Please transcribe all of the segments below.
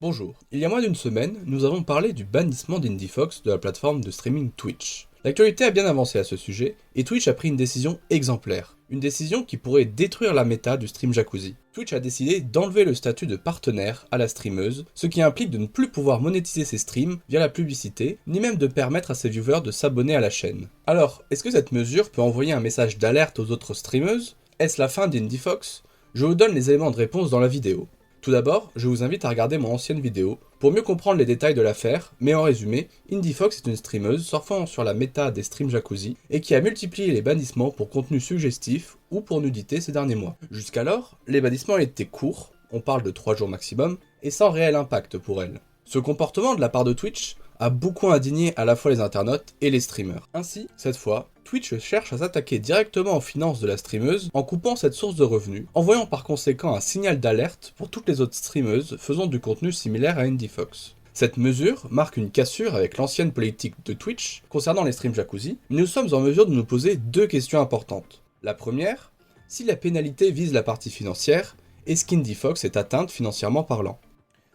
Bonjour, il y a moins d'une semaine, nous avons parlé du bannissement d'IndieFox de la plateforme de streaming Twitch. L'actualité a bien avancé à ce sujet, et Twitch a pris une décision exemplaire. Une décision qui pourrait détruire la méta du stream jacuzzi. Twitch a décidé d'enlever le statut de partenaire à la streameuse, ce qui implique de ne plus pouvoir monétiser ses streams via la publicité, ni même de permettre à ses viewers de s'abonner à la chaîne. Alors, est-ce que cette mesure peut envoyer un message d'alerte aux autres streameuses? Est-ce la fin d'IndieFox? Je vous donne les éléments de réponse dans la vidéo. Tout d'abord, je vous invite à regarder mon ancienne vidéo pour mieux comprendre les détails de l'affaire, mais en résumé, IndieFox est une streameuse surfant sur la méta des streams jacuzzi et qui a multiplié les bannissements pour contenu suggestif ou pour nudité ces derniers mois. Jusqu'alors, les bannissements étaient courts, on parle de 3 jours maximum, et sans réel impact pour elle. Ce comportement de la part de Twitch a beaucoup indigné à la fois les internautes et les streamers. Ainsi, cette fois, Twitch cherche à s'attaquer directement aux finances de la streameuse en coupant cette source de revenus, envoyant par conséquent un signal d'alerte pour toutes les autres streameuses faisant du contenu similaire à IndieFox. Cette mesure marque une cassure avec l'ancienne politique de Twitch concernant les streams jacuzzi, mais nous sommes en mesure de nous poser deux questions importantes. La première, si la pénalité vise la partie financière, est-ce qu'IndieFox est atteinte financièrement parlant?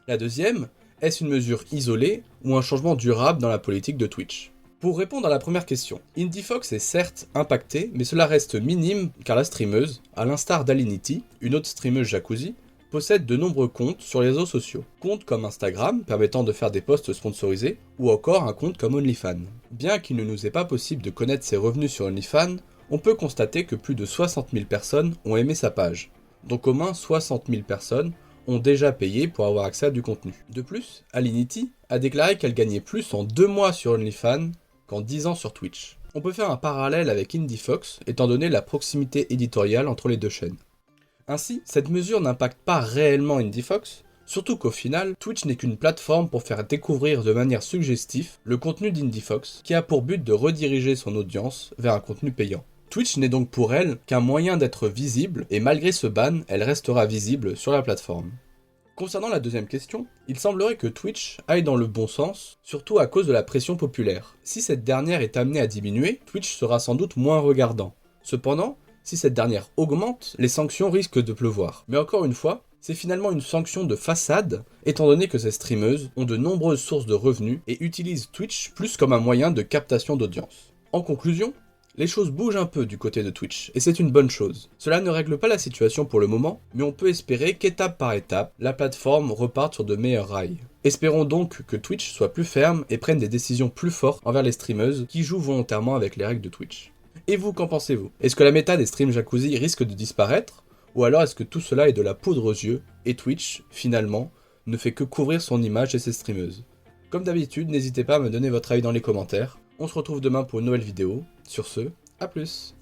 La deuxième, est-ce une mesure isolée ou un changement durable dans la politique de Twitch? Pour répondre à la première question, IndieFox est certes impacté, mais cela reste minime car la streameuse, à l'instar d'Alinity, une autre streameuse jacuzzi, possède de nombreux comptes sur les réseaux sociaux. Comptes comme Instagram, permettant de faire des posts sponsorisés, ou encore un compte comme OnlyFans. Bien qu'il ne nous est pas possible de connaître ses revenus sur OnlyFans, on peut constater que plus de 60 000 personnes ont aimé sa page. Donc au moins 60 000 personnes ont déjà payé pour avoir accès à du contenu. De plus, Alinity a déclaré qu'elle gagnait plus en 2 mois sur OnlyFans qu'en 10 ans sur Twitch. On peut faire un parallèle avec IndieFox, étant donné la proximité éditoriale entre les deux chaînes. Ainsi, cette mesure n'impacte pas réellement IndieFox, surtout qu'au final, Twitch n'est qu'une plateforme pour faire découvrir de manière suggestive le contenu d'IndieFox, qui a pour but de rediriger son audience vers un contenu payant. Twitch n'est donc pour elle qu'un moyen d'être visible, et malgré ce ban, elle restera visible sur la plateforme. Concernant la deuxième question, il semblerait que Twitch aille dans le bon sens, surtout à cause de la pression populaire. Si cette dernière est amenée à diminuer, Twitch sera sans doute moins regardant. Cependant, si cette dernière augmente, les sanctions risquent de pleuvoir. Mais encore une fois, c'est finalement une sanction de façade, étant donné que ces streameuses ont de nombreuses sources de revenus et utilisent Twitch plus comme un moyen de captation d'audience. En conclusion, les choses bougent un peu du côté de Twitch, et c'est une bonne chose. Cela ne règle pas la situation pour le moment, mais on peut espérer qu'étape par étape, la plateforme reparte sur de meilleurs rails. Espérons donc que Twitch soit plus ferme et prenne des décisions plus fortes envers les streameuses qui jouent volontairement avec les règles de Twitch. Et vous, qu'en pensez-vous? Est-ce que la méta des streams jacuzzi risque de disparaître? Ou alors est-ce que tout cela est de la poudre aux yeux, et Twitch, finalement, ne fait que couvrir son image et ses streameuses? Comme d'habitude, n'hésitez pas à me donner votre avis dans les commentaires. On se retrouve demain pour une nouvelle vidéo. Sur ce, à plus.